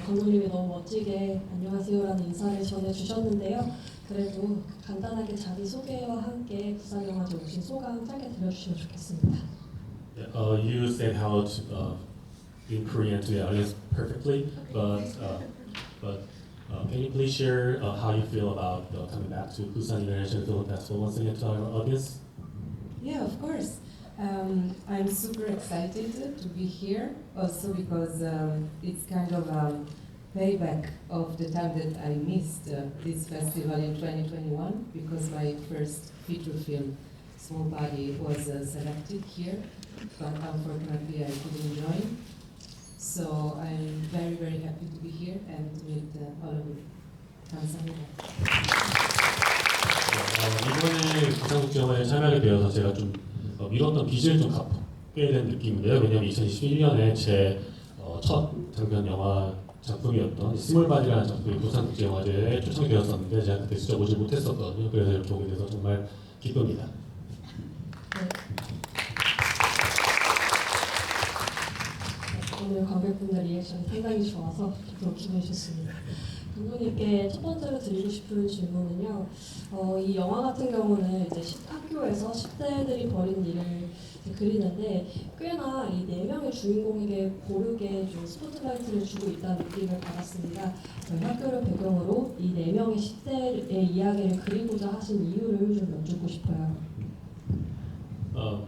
감독님이 너무 멋지게 안녕하세요라는 인사를 전해주셨는데요. 그래도 간단하게 자기소개와 함께 부산영화제 오신 소감 짧게 들려주시면 좋겠습니다. You said how to in Korean to the audience perfectly, but can you please share how you feel about coming back to Busan International Film Festival once again to our audience? Yeah, of course. I'm super excited to be here, also because it's kind of payback of the time that I missed this festival in 2021, because my first feature film, Small Body, was selected here, but unfortunately I couldn't join. So I'm very, very happy to be here and to meet all of you. 감사합니다. 이번에 부산국제영화제에 참여하게 되어서 제가 좀 미뤘던 빚을 좀 갚게 된 느낌인데요. 왜냐하면 2021년에 제 첫 장편 영화 작품이었던 스몰바디라는 작품이 부산국제영화제에 초청이 되었었는데 제가 그때 수작 오지 못했었거든요. 그래서 이렇게 오게 돼서 정말 기쁩니다. 오늘 관객분들 리액션이 상당히 좋아서 또 기분이 좋습니다. 감독님께 첫 번째로 드리고 싶은 질문은요. 이 영화 같은 경우는 이제 학교에서 10대들이 벌인 일을 그리는데 꽤나 이 4명의 주인공에게 고르게 좀 스포트라이트를 주고 있다는 느낌을 받았습니다. 저희 학교를 배경으로 이 4명의 10대의 이야기를 그리고자 하신 이유를 좀 여쭙고 싶어요.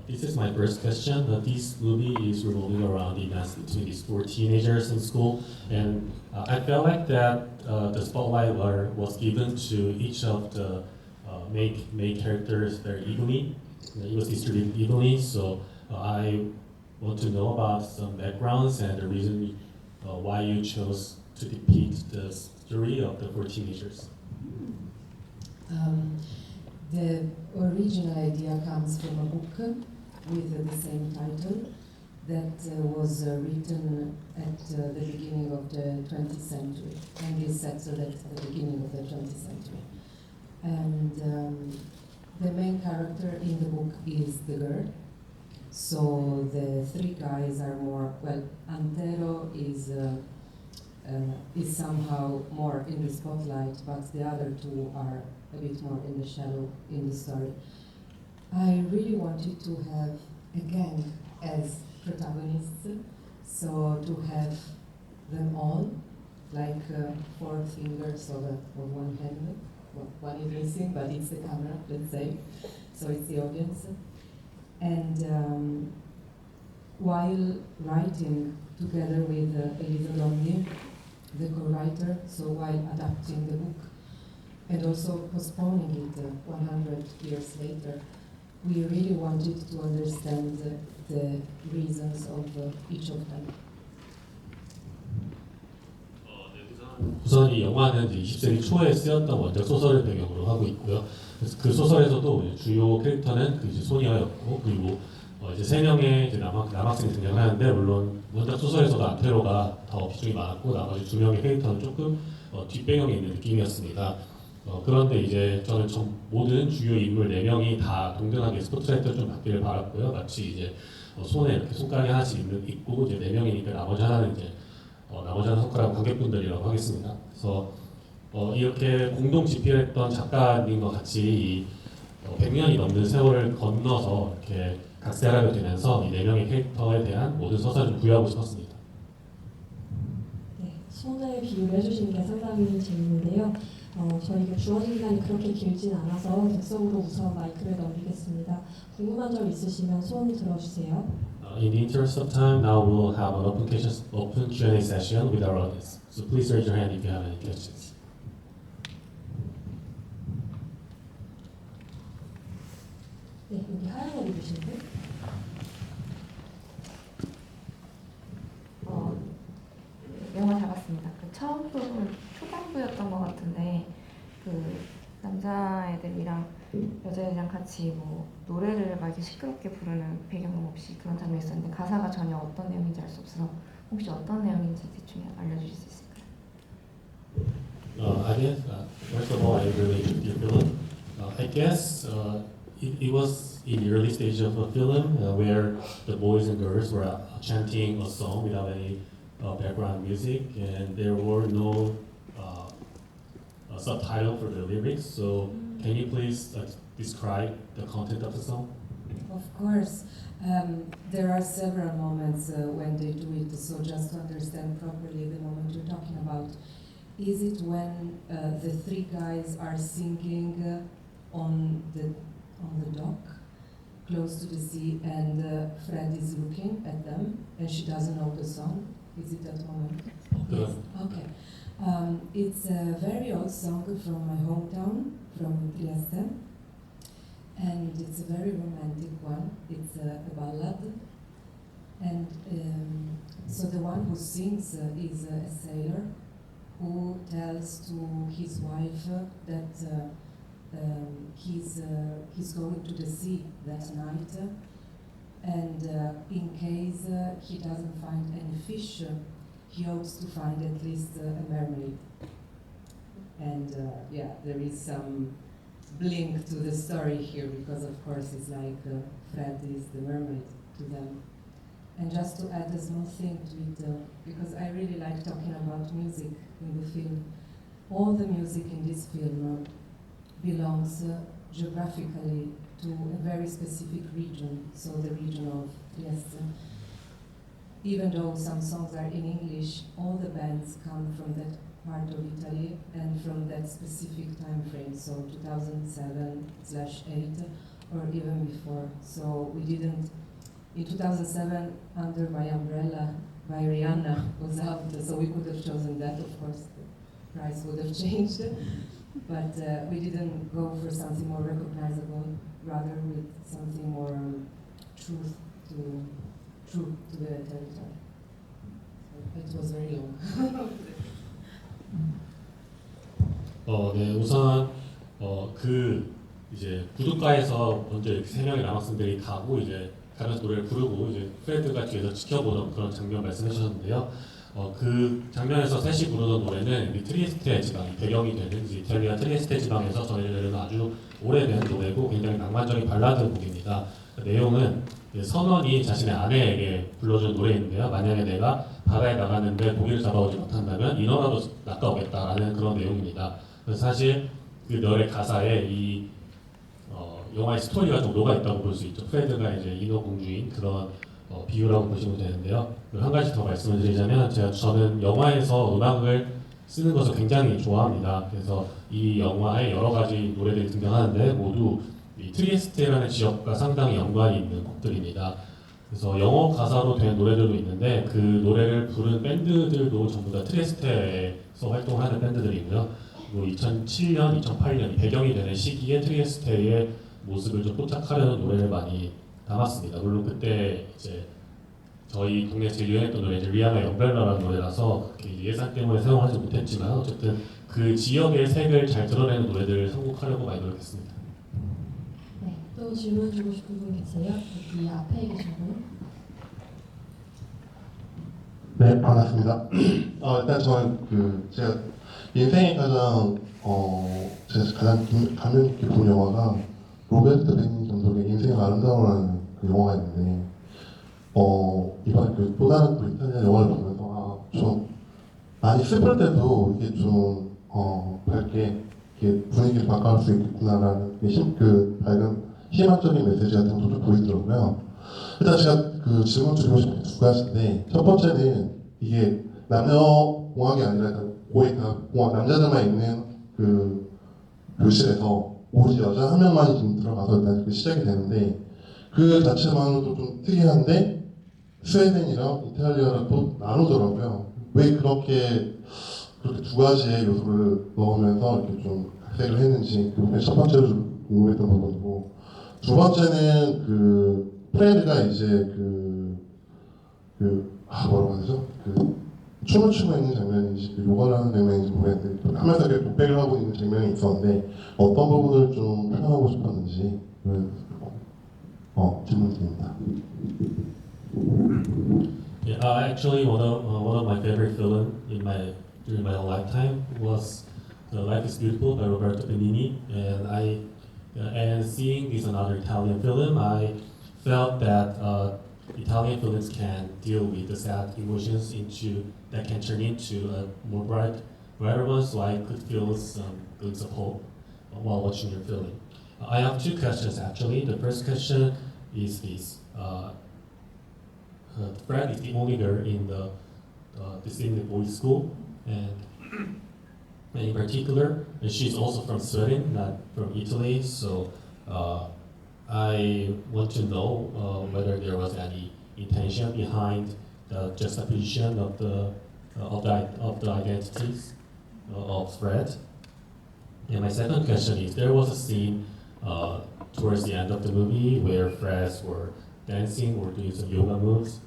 This is my first question. This movie is revolving around the events between these 4 teenagers in school, and I felt like that the spotlight was given to each of the main characters very evenly. It was distributed evenly, so I want to know about some backgrounds and the reason why you chose to depict the story of the 4 teenagers. The original idea comes from a book with the same title that was written at the beginning of the 20th century, and is set so that at the beginning of the 20th century. And the main character in the book is the girl. So the 3 guys are more, well, Antero is somehow more in the spotlight, but the other 2 are a bit more in the shadow in the story. I really wanted to have a gang as protagonists, so to have them all, like 4 fingers of one hand. Well, one is missing, but it's the camera, let's say, so it's the audience. And while writing together with Elisa Longhi, the co-writer, so while adapting the book, and also postponing it 100 years later, we really wanted to understand the reasons of each of them. 우선 이 영화는 이제 20세기 초에 쓰였던 원작 소설을 배경으로 하고 있고요. 그래서 그 소설에서도 주요 캐릭터는 그 이제 소녀였고, 그리고 이제 3명의 이제 남학생이 등장하는데, 물론 원작 소설에서도 안테로가 더 비중이 많았고 나머지 2명의 캐릭터는 조금 뒷배경에 있는 느낌이었습니다. 그런데 이제 저는 모든 주요 인물 4명이 다 동등하게 스포트라이트를 좀 받기를 바랐고요. 마치 이제 손에 이렇게 손가락이 하나씩 있고 이제 4명이니까 나머지 하나는 이제 나머지 하나 손가락 관객분들이라고 하겠습니다. 그래서 이렇게 공동 집필했던 작가님과 같이 이 100년이 넘는 세월을 건너서 이렇게 각색하게 되면서 이 4명의 캐릭터에 대한 모든 서사를 구현하고 싶었습니다. 네, 손을 비유를 해주신 게 상당히 재밌는데요. 저희가 주어진 기간이 그렇게 길진 않아서 객석으로 우선 마이크를 넘기겠습니다. 궁금한 점 있으시면 손 들어주세요. In the interest of time, now we'll have an open Q&A session with our audience. So please raise your hand if you have any questions. 네, 여기 하얀 옷 입으신 분. 영화 잘 봤습니다. 그 처음 부분 초반부였던 것 같은데 그 남자애들이랑 여자애들이랑 같이 뭐 노래를 막 이렇게 시끄럽게 부르는 배경음 없이 그런 장면이 있었는데 가사가 전혀 어떤 내용인지 알 수 없어서 혹시 어떤 내용인지 대충 알려주실 수 있을까요? I guess first of all, I really enjoyed the film. I guess it was in the early stage of a film where the boys and girls were chanting a song without any background music, and there were no subtitle for the lyrics. So can you please describe the content of the song? Of course, there are several moments when they do it. So just to understand properly the moment you're talking about, is it when the three guys are singing on the dock, close to the sea, and Fred is looking at them, and she doesn't know the song? Is it that moment? Yes. Okay. It's a very old song from my hometown, from Trieste, and it's a very romantic one. It's a ballad, and so the one who sings is a sailor who tells to his wife that he's going to the sea that night, and in case he doesn't find any fish, he hopes to find at least a mermaid. And yeah, there is some blink to the story here, because of course it's like Fred is the mermaid to them. And just to add a small thing to it, because I really like talking about music in the film, all the music in this film belongs geographically to a very specific region, so the region of Trieste. Even though some songs are in English, all the bands come from that part of Italy and from that specific time frame, so 2007/8 or even before. So we didn't, in 2007, Under My Umbrella by Rihanna was out, so we could have chosen that, of course, the price would have changed. But we didn't go for something more recognizable, rather with something more true to the territory. It was very long. 네, 우선 그 이제 구둣가에서 먼저 이렇게 세 명의 남학생들이 가고 이제 가면서 노래를 부르고 이제 프레드가 뒤에서 지켜보던 그런 장면 말씀해 주셨는데요. 그 장면에서 셋이 부르던 노래는 이 트리에스테 지방이 배경이 되는 이탈리아 트리에스테 지방에서 전해지는 아주 오래된 노래고 굉장히 낭만적인 발라드 곡입니다. 내용은 선원이 자신의 아내에게 불러준 노래인데요. 만약에 내가 바다에 나갔는데 고기를 잡아오지 못한다면 인어라도 낚아오겠다라는 그런 내용입니다. 그래서 사실 그 노래 가사에 이 영화의 스토리가 좀 녹아 있다고 볼 수 있죠. 프레드가 이제 인어 공주인 그런 비유라고 보시면 되는데요. 한 가지 더 말씀을 드리자면 저는 영화에서 음악을 쓰는 것을 굉장히 좋아합니다. 그래서 이 영화에 여러 가지 노래들이 등장하는데 모두 이 트리에스테라는 지역과 상당히 연관이 있는 곡들입니다. 그래서 영어 가사로 된 노래들도 있는데 그 노래를 부른 밴드들도 전부 다 트리에스테에서 활동하는 밴드들이고요. 그리고 2007년, 2008년 배경이 되는 시기에 트리에스테의 모습을 좀 포착하려는 노래를 많이 담았습니다. 물론 그때 이제 저희 동네에서 제일 유행했던 노래 이제 리아나의 엄브렐라라는 노래라서 예산 때문에 사용하지 못했지만 어쨌든 그 지역의 색을 잘 드러내는 노래들을 선곡하려고 많이 노력했습니다. 네, 또 질문 주고 싶은 분 계세요? 여기 앞에 계신 분. 네, 반갑습니다. 일단 저는 제가 인생에 제가 가장 감명 깊게 본 영화가 로베르트 베니 감독의 인생의 아름다움이라는 그 영화가 있는데 이번에 또 다른 이탈리아 영화를 보면서 좀 많이 슬플 때도 이게 좀 밝게 이렇게 분위기를 바꿔올 수 있겠구나라는 그 밝은 희망적인 메시지 같은 것도 좀 보이더라고요. 일단 제가 그 질문 드리고 싶은 게 두 가지인데, 첫 번째는 이게 남녀공학이 아니라 남자들만 있는 그 교실에서 오로지 여자 한 명만이 지금 들어가서 일단 그 시작이 되는데, 그 자체만으로도 좀 특이한데 스웨덴이랑 이탈리아랑 또 나누더라고요. 왜 그렇게 두 가지의 요소를 넣으면서 이렇게 좀 각색을 했는지, 그게 첫 번째로 좀 궁금했던 부분이고, 두 번째는 그 프레드가 이제 뭐라고 하죠? 춤을 추고 있는 장면인지 요가를 하는 장면인지 모르겠는데 하면서 이렇게 독백을 하고 있는 장면이 있었는데 어떤 부분을 좀 표현하고 싶었는지 질문 드립니다. Yeah, actually, one of my favorite film during my lifetime was Life is Beautiful by Roberto Benigni, and seeing this another Italian film, I felt that Italian feelings can deal with the sad emotions that can turn into a more brighter one, so I could feel some glimpse of hope while watching your film. I have two questions actually. The first question is this. Fred is the only girl in the Disney boys school, and in particular, she's also from Sweden, not from Italy. So I want to know whether there was any intention behind the juxtaposition of the identities of Fred. And my second question is: there was a scene towards the end of the movie where Freds were dancing or doing some yoga moves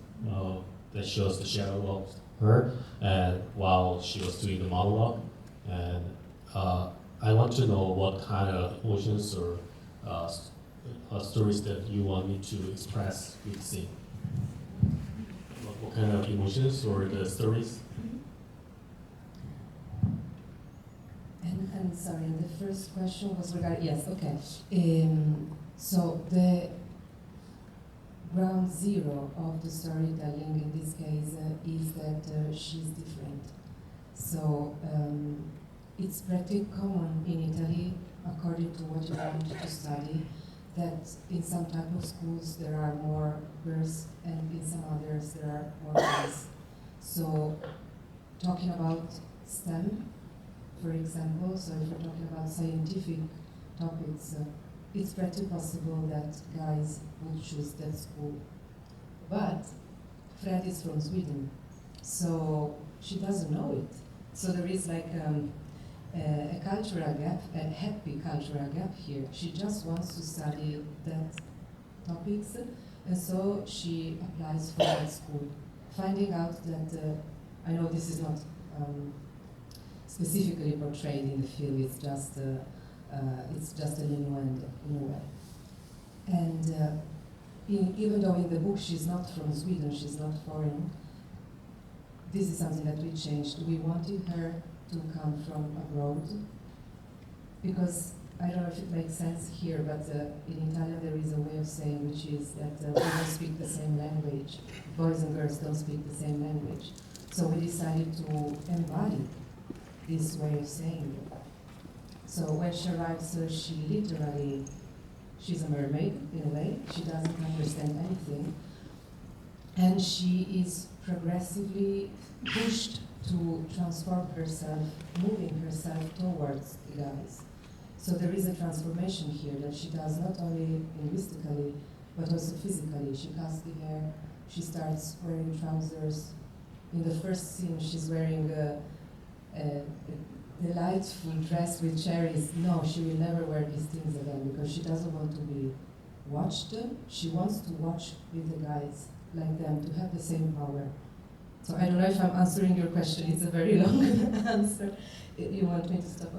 that shows the shadow of her, and while she was doing the monologue. And I want to know what kind of emotions or stories that you want me to express with the scene. What kind of emotions or the stories? And sorry, and the first question was regarding, yes, okay. So the ground zero of the storytelling in this case is that she's different. So it's pretty common in Italy, according to what you want to study, that in some type of schools there are more girls and in some others there are more boys. So talking about STEM, for example, so if we're talking about scientific topics, it's pretty possible that guys will choose that school. But Fred is from Sweden, so she doesn't know it. So there is like a cultural gap, a happy cultural gap here. She just wants to study that topics, and so she applies for that school, finding out that, I know this is not specifically portrayed in the film, it's just an innuendo in a way. And even though in the book she's not from Sweden, she's not foreign, this is something that we changed. We wanted her to come from abroad, because I don't know if it makes sense here, but in Italian there is a way of saying which is that we don't speak the same language. Boys and girls don't speak the same language. So we decided to embody this way of saying it. So when she arrives, she's a mermaid in a way. She doesn't understand anything. And she is progressively pushed to transform herself, moving herself towards the guys. So there is a transformation here that she does not only linguistically, but also physically. She cuts the hair, she starts wearing trousers. In the first scene, she's wearing a delightful dress with cherries. No, she will never wear these things again because she doesn't want to be watched. She wants to watch with the guys like them, to have the same power. So I don't know if I'm answering your question. It's a very long answer. You want me to stop?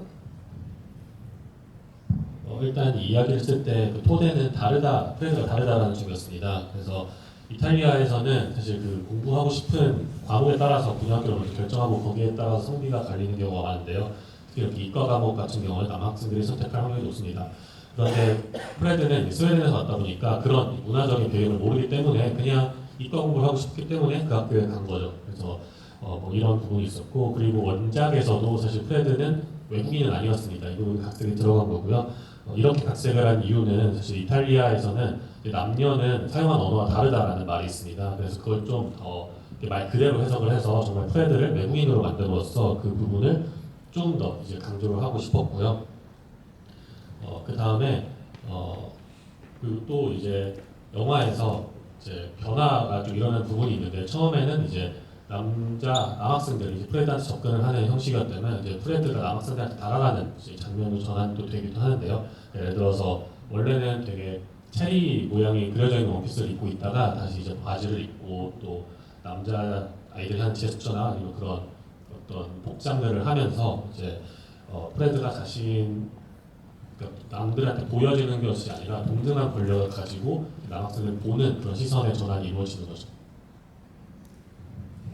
일단 이 이야기를 쓸 때 그 토대는 다르다, 프레드가 다르다라는 점이었습니다. 그래서 이탈리아에서는 사실 그 공부하고 싶은 과목에 따라서 고등학교를 먼저 결정하고 거기에 따라서 성비가 갈리는 경우가 많은데요. 특히 이렇게 이과 과목 같은 경우는 남학생들이 선택할 확률이 높습니다. 그런데 프레드는 스웨덴에서 왔다 보니까 그런 문화적인 배경을 모르기 때문에 그냥 이과 공부를 하고 싶기 때문에 그 학교에 간 거죠. 그래서 뭐 이런 부분이 있었고, 그리고 원작에서도 사실 프레드는 외국인은 아니었습니다. 이 부분 각색이 들어간 거고요. 이렇게 각색을 한 이유는 사실 이탈리아에서는 남녀는 사용한 언어가 다르다라는 말이 있습니다. 그래서 그걸 좀 더 말 그대로 해석을 해서 정말 프레드를 외국인으로 만들어서 그 부분을 좀 더 이제 강조를 하고 싶었고요. 그 다음에 또 이제 영화에서 이제 변화가 좀 일어나는 부분이 있는데, 처음에는 이제 남학생들이 이제 프레드한테 접근을 하는 형식이었다면 이제 프레드가 남학생들한테 다가가는 장면으로 전환도 되기도 하는데요. 예를 들어서 원래는 되게 체리 모양이 그려져 있는 원피스를 입고 있다가 다시 이제 바지를 입고 또 남자 아이들이 하는 제스처나 아니면 그런 어떤 복장들을 하면서 이제 프레드가 자신 그러니까 남들한테 보여지는 것이 아니라 동등한 권력을 가지고 남학생을 보는 그런 시선의 전환이 이루어지는 거죠.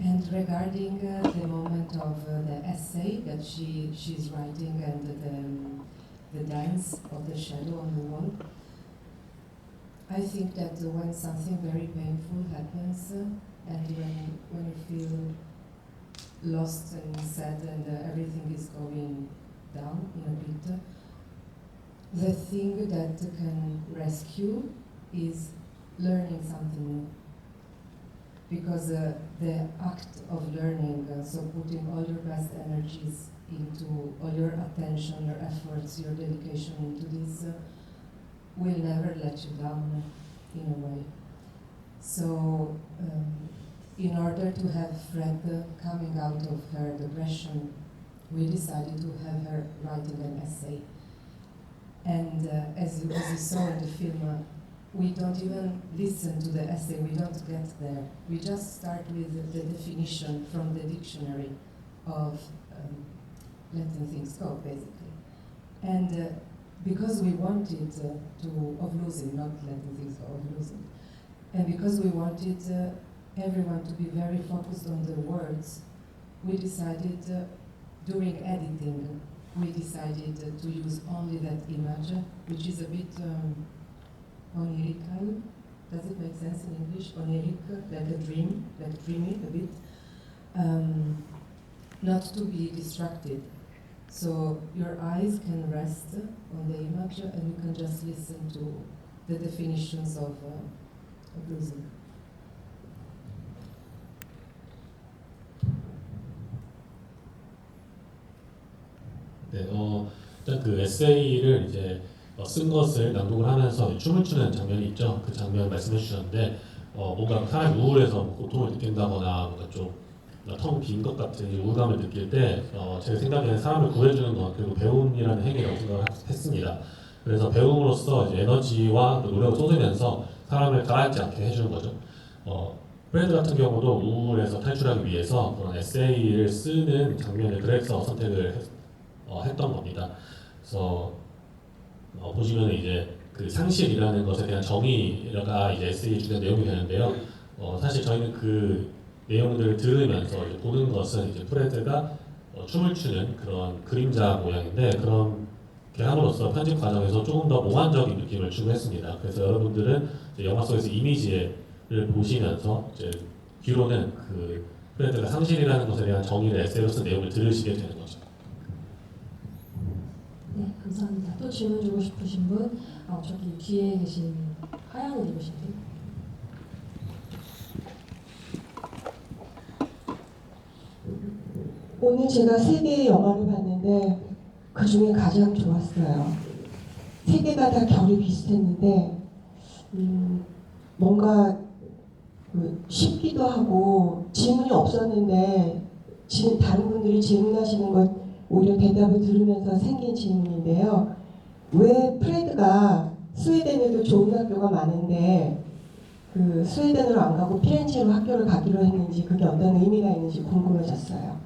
And regarding the moment of the essay that she's writing and the dance of the shadow on the wall, I think that when something very painful happens and when you feel lost and sad and everything is going down in a bit, the thing that can rescue is learning something new. Because the act of learning, so putting all your best energies into, all your attention, your efforts, your dedication into this, will never let you down in a way. So, in order to have Fred coming out of her depression, we decided to have her writing an essay. And as you saw in the film, we don't even listen to the essay, we don't get there. We just start with the definition from the dictionary of letting things go, basically. And because we wanted of losing, not letting things go, of losing. And because we wanted everyone to be very focused on the words, we decided, during editing, we decided to use only that image, which is a bit onirical. Does it make sense in English? Oniric, like a dream, like dreamy a bit. Not to be distracted. So your eyes can rest on the image and you can just listen to the definitions of losing. 네, 일단 그 에세이를 이제 쓴 것을 낭독을 하면서 춤을 추는 장면이 있죠. 그 장면 말씀해 주셨는데 뭔가 사람이 우울해서 고통을 느낀다거나 뭔가 좀 텅 빈 것 같은 우울감을 느낄 때 제 생각에는 사람을 구해주는 것 그리고 배움이라는 행위라고 생각을 했습니다. 그래서 배움으로써 이제 에너지와 노력을 쏟으면서 사람을 가라앉지 않게 해주는 거죠. 프레드 같은 경우도 우울에서 탈출하기 위해서 그런 에세이를 쓰는 장면을 그래서 선택을 했던 겁니다. 그래서 보시면 이제 그 상실이라는 것에 대한 정의가 이제 에세이의 주된 내용이 되는데요. 사실 저희는 그 내용들을 들으면서 이제 보는 것은 이제 프레드가 춤을 추는 그런 그림자 모양인데 그렇게 함으로써 편집 과정에서 조금 더 몽환적인 느낌을 주고 했습니다. 그래서 여러분들은 이제 영화 속에서 이미지를 보시면서 이제 뒤로는 그 프레드가 상실이라는 것에 대한 정의를 에세이로 쓴 내용을 들으시게 되는 거죠. 네, 감사합니다. 또 질문 주고 싶으신 분? 저기 뒤에 계신 하얀 옷 입으신 분. 오늘 제가 세 개의 영화를 봤는데 그 중에 가장 좋았어요. 세 개가 다 결이 비슷했는데 뭔가 쉽기도 하고 질문이 없었는데 지금 다른 분들이 질문하시는 것 오히려 대답을 들으면서 생긴 질문인데요. 왜 프레드가 스웨덴에도 좋은 학교가 많은데 그 스웨덴으로 안 가고 피렌체로 학교를 가기로 했는지 그게 어떤 의미가 있는지 궁금해졌어요.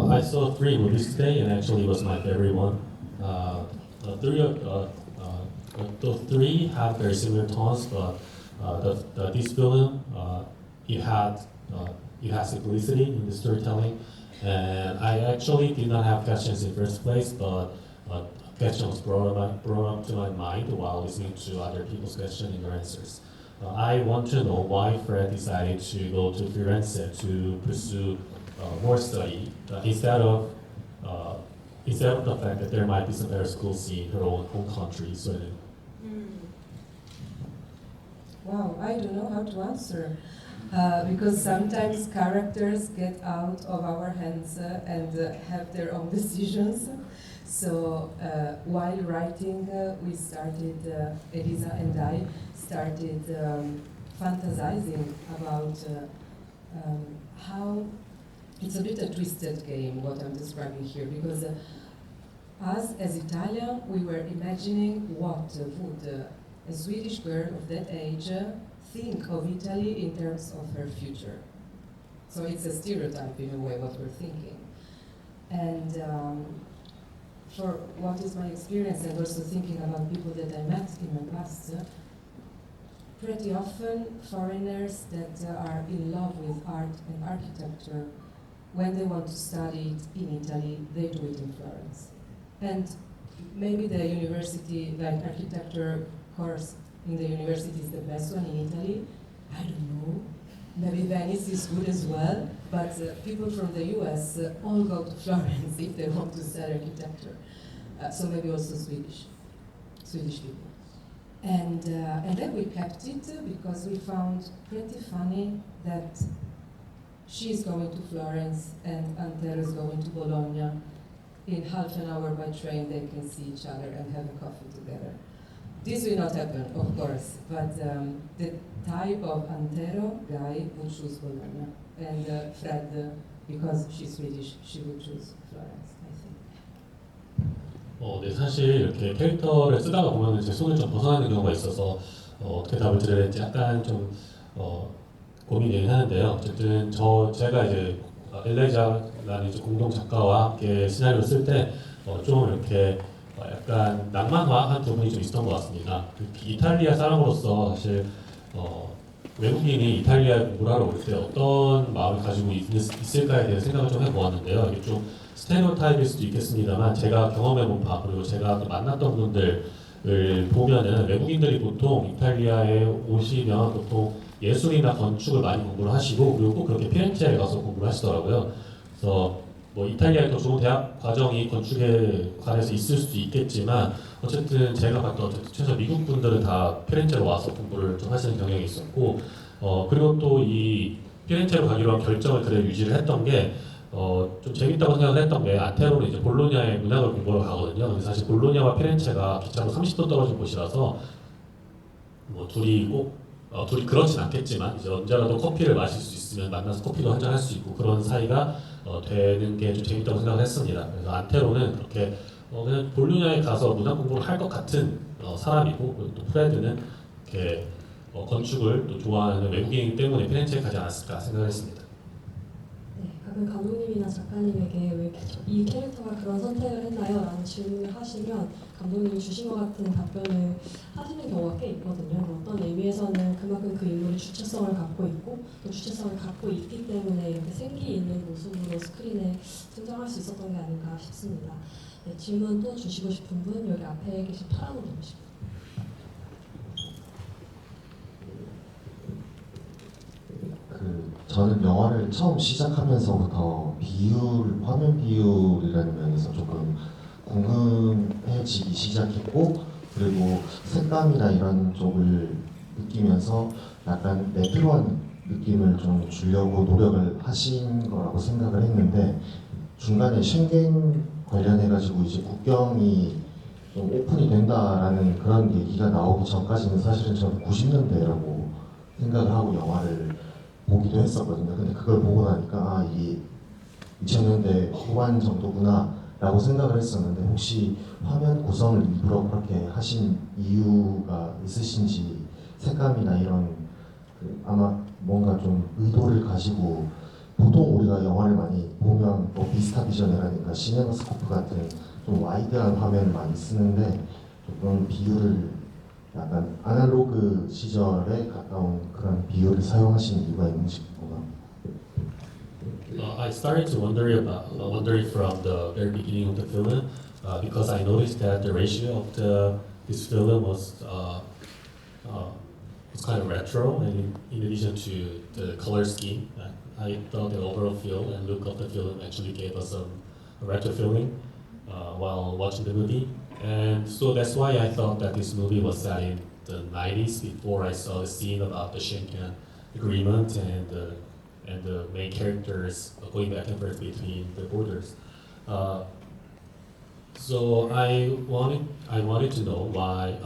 I saw 3 movies today, and actually it was my favorite one. Those three have very similar tones, but this film it has simplicity in the storytelling, and I actually did not have questions in the first place, but questions brought up to my mind while listening to other people's questions and their answers. I want to know why Fred decided to go to Firenze to pursue more study instead of the fact that there might be some better schools in her own home country, Sweden. Wow, I don't know how to answer. Because sometimes characters get out of our hands and have their own decisions. So while writing, we started, Elisa and I started fantasizing about how it's a bit a twisted game what I'm describing here, because us as Italian, we were imagining what would a Swedish girl of that age think of Italy in terms of her future. So it's a stereotype in a way what we're thinking. And for what is my experience and also thinking about people that I met in my past, pretty often foreigners that are in love with art and architecture, when they want to study it in Italy, they do it in Florence. And maybe the university, like architecture course in the university is the best one in Italy. I don't know. Maybe Venice is good as well, but people from the US all go to Florence if they want to study architecture. So maybe also Swedish people. And then we kept it because we found pretty funny that she's going to Florence and Antero is going to Bologna. In half an hour by train they can see each other and have a coffee together. This will not happen, of course, but the type of Antero guy would choose Bologna. And Fred, because she's Swedish, she would choose Florence, I think. 네, 사실 이렇게 캐릭터를 쓰다가 보면 제 손을 좀 벗어나는 경우가 있어서 어떻게 답을 드려야 될지 약간 좀 고민이긴 하는데요. 어쨌든 제가 이제 엘레자라는 이제 공동 작가와 함께 시나리오를 쓸 때 좀 이렇게 약간 낭만화한 부분이 좀 있었던 것 같습니다. 이탈리아 사람으로서 사실 외국인이 이탈리아에 공부를 하러 올 때 어떤 마음을 가지고 있을까에 대해 생각을 좀 해보았는데요. 이게 좀 스테레오타입일 수도 있겠습니다만 제가 경험해본 바 그리고 제가 또 만났던 분들을 보면은 외국인들이 보통 이탈리아에 오시면 보통 예술이나 건축을 많이 공부를 하시고 그리고 꼭 그렇게 피렌체에 가서 공부를 하시더라고요. 그래서 뭐 이탈리아에 더 좋은 대학 과정이 건축에 관해서 있을 수도 있겠지만 어쨌든 제가 봤던 최소 미국 분들은 다 피렌체로 와서 공부를 좀 하시는 경향이 있었고 그리고 또 이 피렌체로 가기로 한 결정을 그대로 유지를 했던 게 좀 재밌다고 생각을 했던 게 안테로는 이제 볼로냐에 문학을 공부하러 가거든요. 근데 사실 볼로냐와 피렌체가 기차로 30도 떨어진 곳이라서 뭐 둘이 그렇진 않겠지만 이제 언제라도 커피를 마실 수 있으면 만나서 커피도 한잔 할 수 있고 그런 사이가 되는 게 좀 재밌다고 생각을 했습니다. 그래서 안테로는 그렇게 그냥 볼로냐에 가서 문학 공부를 할 것 같은 사람이고 또 프레드는 이렇게 건축을 또 좋아하는 외국인이기 때문에 피렌체에 가지 않았을까 생각을 했습니다. 네, 가끔 감독님이나 작가님에게 왜 이 캐릭터가 그런 선택을 했나요? 라는 질문을 하시면 감독님이 주신 것 같은 답변을 하시는 경우가 꽤 있거든요. 어떤 의미에서는 그만큼 그 인물이 주체성을 갖고 있고 또 주체성을 갖고 있기 때문에 이렇게 생기 있는 모습으로 스크린에 등장할 수 있었던 게 아닌가 싶습니다. 네, 질문 또 주시고 싶은 분 여기 앞에 계신 파란옷 입으시고. 저는 영화를 처음 시작하면서부터 화면 비율이라는 면에서 조금 궁금해지기 시작했고 그리고 색감이나 이런 쪽을 느끼면서 약간 레트로한 느낌을 좀 주려고 노력을 하신 거라고 생각을 했는데 중간에 쉥겐 관련해가지고 이제 국경이 좀 오픈이 된다라는 그런 얘기가 나오기 전까지는 사실은 저는 90년대라고 생각을 하고 영화를 보기도 했었거든요. 근데 그걸 보고 나니까 이게 2000년대 후반 정도구나 라고 생각을 했었는데 혹시 화면 구성을 일부러 그렇게 하신 이유가 있으신지 색감이나 이런 아마 뭔가 좀 의도를 가지고 보통 우리가 영화를 많이 보면 뭐 비스타 비전이라든가 시네마스코프 같은 좀 와이드한 화면을 많이 쓰는데 그런 비율을 약간 아날로그 시절에 가까운 그런 비율을 사용하시는 이유가 있는지 궁금합니다. I started to wonder from the very beginning of the film because I noticed that the ratio of this film was kind of retro, and in addition to the color scheme, I thought the overall feel and look of the film actually gave us a retro feeling while watching the movie. And so that's why I thought that this movie was set in the 90s before I saw the scene about the Schengen Agreement and the main characters going back and forth between the borders. So I wanted to know why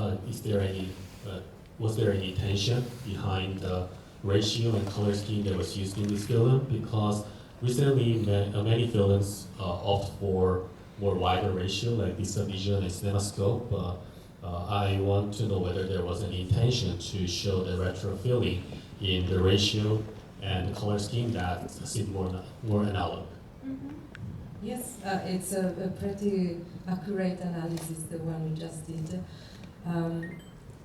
was there any tension behind the ratio and color scheme that was used in this film? Because recently many films opt for more wider ratio like Vista Vision and CinemaScope. I want to know whether there was any intention to show the retro feeling in the ratio and the color scheme that seemed more analog. Mm-hmm. Yes, it's a pretty accurate analysis, the one we just did.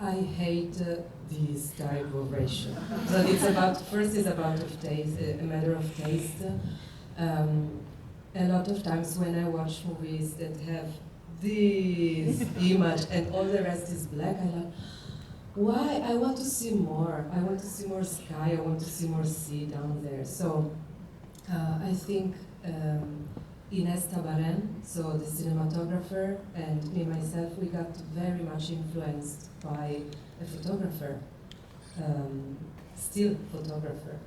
I hate this type of ratio. So it's about taste, a matter of taste. A lot of times when I watch movies that have this image and all the rest is black. I like, why? I want to see more. I want to see more sky. I want to see more sea down there. So I think Inés Tabarén, so the cinematographer, and me myself, we got very much influenced by a photographer, still photographer.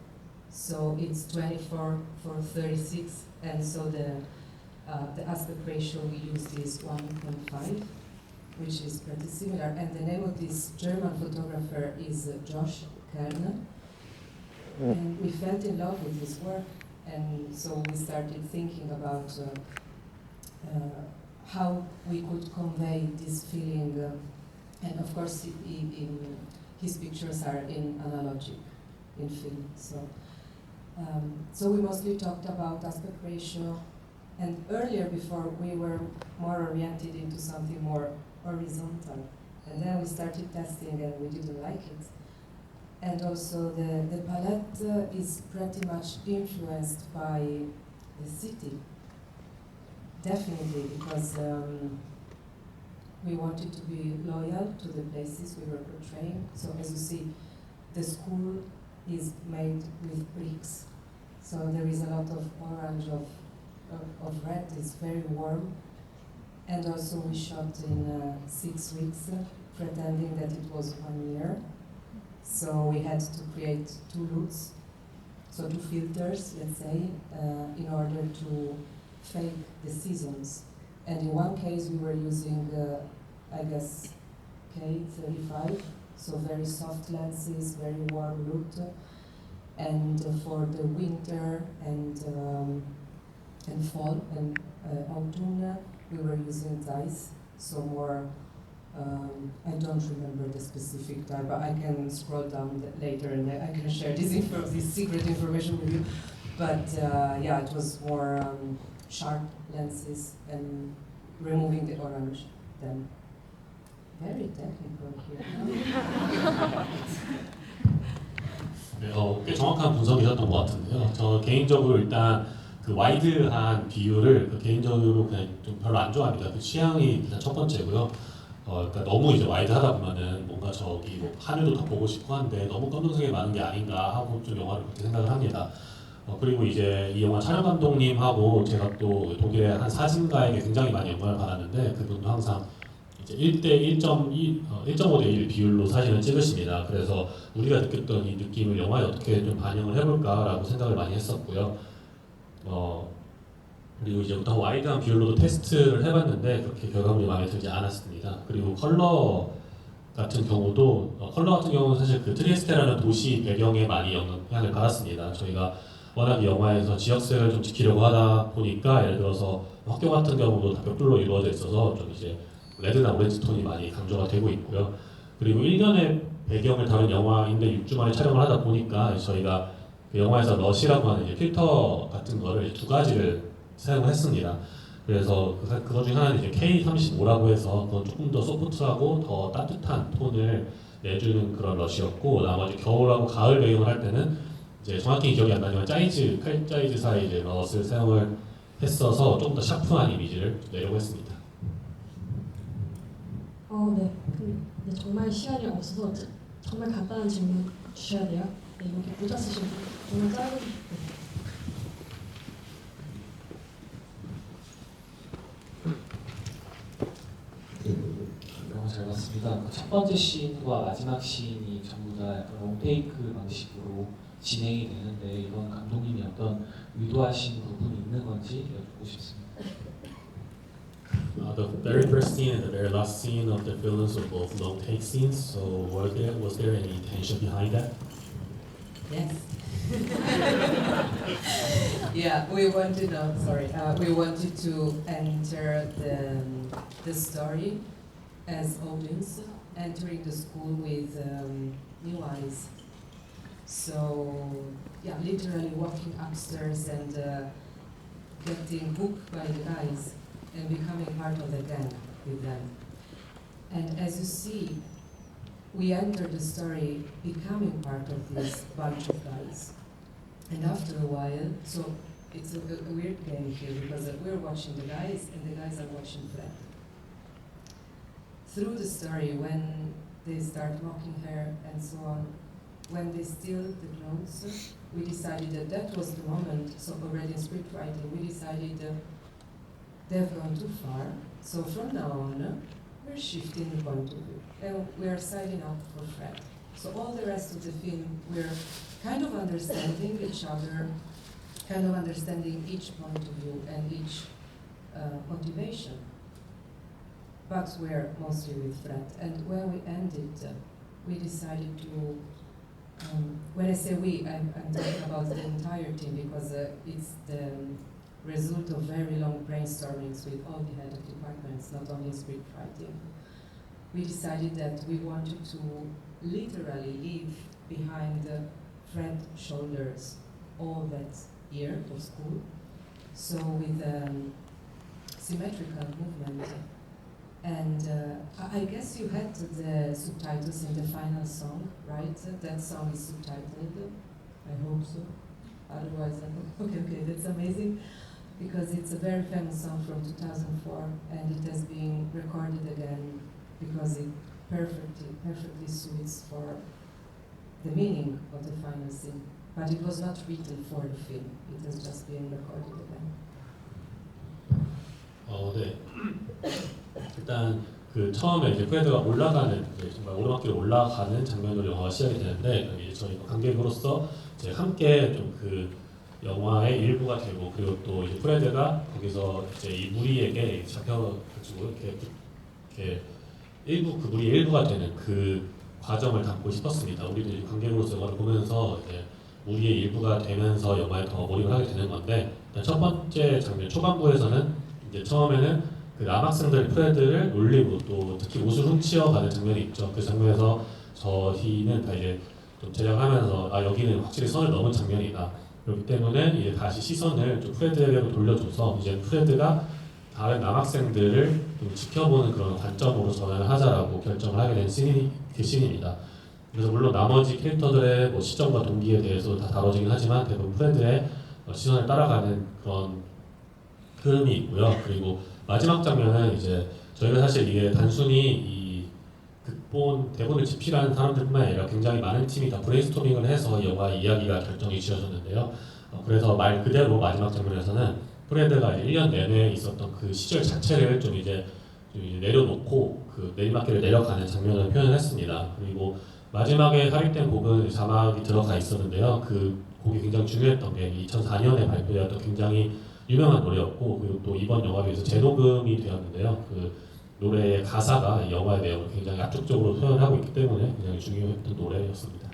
So it's 24:36, and so the aspect ratio we used is 1.5, which is pretty similar. And the name of this German photographer is Josh Kerner. And we fell in love with his work, and so we started thinking about how we could convey this feeling. And of course, his pictures are in analogic, in film. So we mostly talked about aspect ratio. And earlier, before, we were more oriented into something more horizontal. And then we started testing and we didn't like it. And also the palette is pretty much influenced by the city. Definitely, because we wanted to be loyal to the places we were portraying. So as you see, the school is made with bricks. So there is a lot of orange, of red, it's very warm. And also we shot in 6 weeks, pretending that it was 1 year. So we had to create 2 looks, so 2 filters, let's say, in order to fake the seasons. And in one case we were using, I guess, K35, so very soft lenses, very warm look. And for the winter and fall and autumn, we were using Zeiss, so more, I don't remember the specific type, but I can scroll down later and I can share this secret information with you. But yeah, it was more sharp lenses and removing the orange then. Very technical here. 네, 꽤 정확한 분석이셨던 것 같은데요. 저 개인적으로 일단 그 와이드한 비율을 개인적으로 그냥 좀 별로 안 좋아합니다. 그 취향이 일단 첫 번째고요. 그러니까 너무 이제 와이드하다 보면은 뭔가 저기 뭐 하늘도 더 보고 싶고 한데 너무 검정색이 많은 게 아닌가 하고 좀 영화를 그렇게 생각을 합니다. 그리고 이제 이 영화 촬영 감독님하고 제가 또 독일의 한 사진가에게 굉장히 많이 영감을 받았는데 그분도 항상 이제 1대 1.5대 1 비율로 사진을 찍으십니다. 그래서 우리가 느꼈던 이 느낌을 영화에 어떻게 좀 반영을 해볼까라고 생각을 많이 했었고요. 그리고 이제 더 와이드한 비율로도 테스트를 해봤는데 그렇게 결과물이 마음에 들지 않았습니다. 그리고 컬러 같은 경우는 사실 그 트리에스테라는 도시 배경에 많이 영향을 받았습니다. 저희가 워낙 이 영화에서 지역색을 좀 지키려고 하다 보니까 예를 들어서 학교 같은 경우도 다 벽돌로 이루어져 있어서 좀 이제 레드나 오렌지 톤이 많이 강조가 되고 있고요. 그리고 1년의 배경을 다룬 영화인데 6주 만에 촬영을 하다 보니까 저희가 그 영화에서 러시라고 하는 이제 필터 같은 거를 2가지를 사용을 했습니다. 그래서 그것 중에 하나는 이제 K35라고 해서 그건 조금 더 소프트하고 더 따뜻한 톤을 내주는 그런 러시였고, 나머지 겨울하고 가을 배경을 할 때는 이제 정확히 기억이 안 나지만 칼자이즈사의 이제 럿을 사용을 했어서 조금 더 샤프한 이미지를 내려고 했습니다. 네. 네, 정말 시간이 없어서 정말 간단한 질문 주셔야 돼요. 네, 여기 모자 쓰신 분 정말 짧은. 너무 잘 봤습니다. 첫 번째 씬과 마지막 씬이 전부 다 약간 롱테이크 방식으로 진행이 되는데 이건 감독님이 어떤 의도하신 부분이 있는 건지 여쭙고 싶습니다. The very first scene and the very last scene of the films were both long take scenes. So was there any intention behind that? Yes. Yeah, we wanted to enter the story as audience entering the school with new eyes. So yeah, literally walking upstairs and getting hooked by the guys and becoming part of the gang with them. And as you see, we enter the story becoming part of this bunch of guys. And after a while, so it's a weird game here because we're watching the guys and the guys are watching Fred. through the story, when they start mocking her and so on, when they steal the clothes, we decided that that was the moment. So already in script writing, we decided they've gone too far. So from now on, we're shifting the point of view, and we are siding up for Fred. So all the rest of the film, we're kind of understanding each other, kind of understanding each point of view and each motivation. But we're mostly with Fred. And when we ended, we decided to, when I say we, I'm talking about the entire team, because it's the result of very long brainstormings with all the head of departments, not only script writing. We decided that we wanted to literally leave behind Fred's shoulders all that year of school. So with symmetrical movement. And I guess you had the subtitles in the final song, right? That song is subtitled. I hope so. Otherwise, okay, that's amazing. Because it's a very famous song from 2004, and it has been recorded again because it perfectly suits for the meaning of the final scene. But it was not written for the film. It has just been recorded again. 네. 일단 그 처음에 이제 프레드가 올라가는 이제 정말 오르막길을 올라가는 장면으로 영화가 시작이 되는데 이제 저희 관객으로서 이제 함께 좀 그 영화의 일부가 되고 그리고 또 이제 프레드가 거기서 이제 이 무리에게 잡혀가지고 이렇게 일부 그 무리의 일부가 되는 그 과정을 담고 싶었습니다. 우리도 이제 관객으로서 영화를 보면서 이제 무리의 일부가 되면서 영화에 더 몰입을 하게 되는 건데 일단 첫 번째 장면 초반부에서는 이제 처음에는 그 남학생들 프레드를 놀리고 또 특히 옷을 훔치어가는 장면이 있죠. 그 장면에서 저희는 다 이제 좀 제작하면서 아 여기는 확실히 선을 넘은 장면이다. 그렇기 때문에 이제 다시 시선을 좀 프레드에게로 돌려줘서 이제 프레드가 다른 남학생들을 좀 지켜보는 그런 관점으로 전환을 하자라고 결정을 하게 된 씬이 그 씬입니다. 그래서 물론 나머지 캐릭터들의 뭐 시점과 동기에 대해서 다 다뤄지긴 하지만 대부분 프레드의 시선을 따라가는 그런 흐름이 있고요. 그리고 마지막 장면은 이제 저희가 사실 이게 단순히 이 극본 대본을 집필하는 사람들뿐만 아니라 굉장히 많은 팀이 다 브레인스토밍을 해서 영화 이야기가 결정이 지어졌는데요. 그래서 말 그대로 마지막 장면에서는 프레드가 이제 1년 내내 있었던 그 시절 자체를 좀 이제 내려놓고 그 내리막길을 내려가는 장면을 표현했습니다. 그리고 마지막에 삽입된 곡은 자막이 들어가 있었는데요. 그 곡이 굉장히 중요했던 게 2004년에 발표되었던 굉장히 유명한 노래였고 그리고 또 이번 영화를 위해서 재녹음이 되었는데요. 그 노래의 가사가 영화의 내용을 굉장히 압축적으로 표현하고 있기 때문에 굉장히 중요했던 노래였습니다.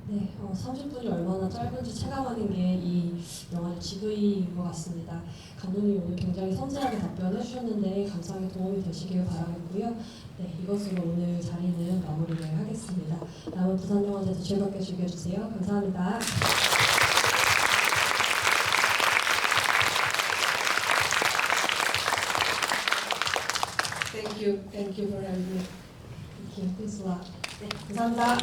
네, 30분이 얼마나 짧은지 체감하는 게 이 영화의 지도인 것 같습니다. 감독님 오늘 굉장히 섬세하게 답변해 주셨는데 감상에 도움이 되시길 바라겠고요. 네, 이것으로 오늘 자리는 마무리를 하겠습니다. 남은 부산영화제도 즐겁게 즐겨주세요. 감사합니다. Thank you for having me. Thank you. Thanks a lot. 네, 감사합니다.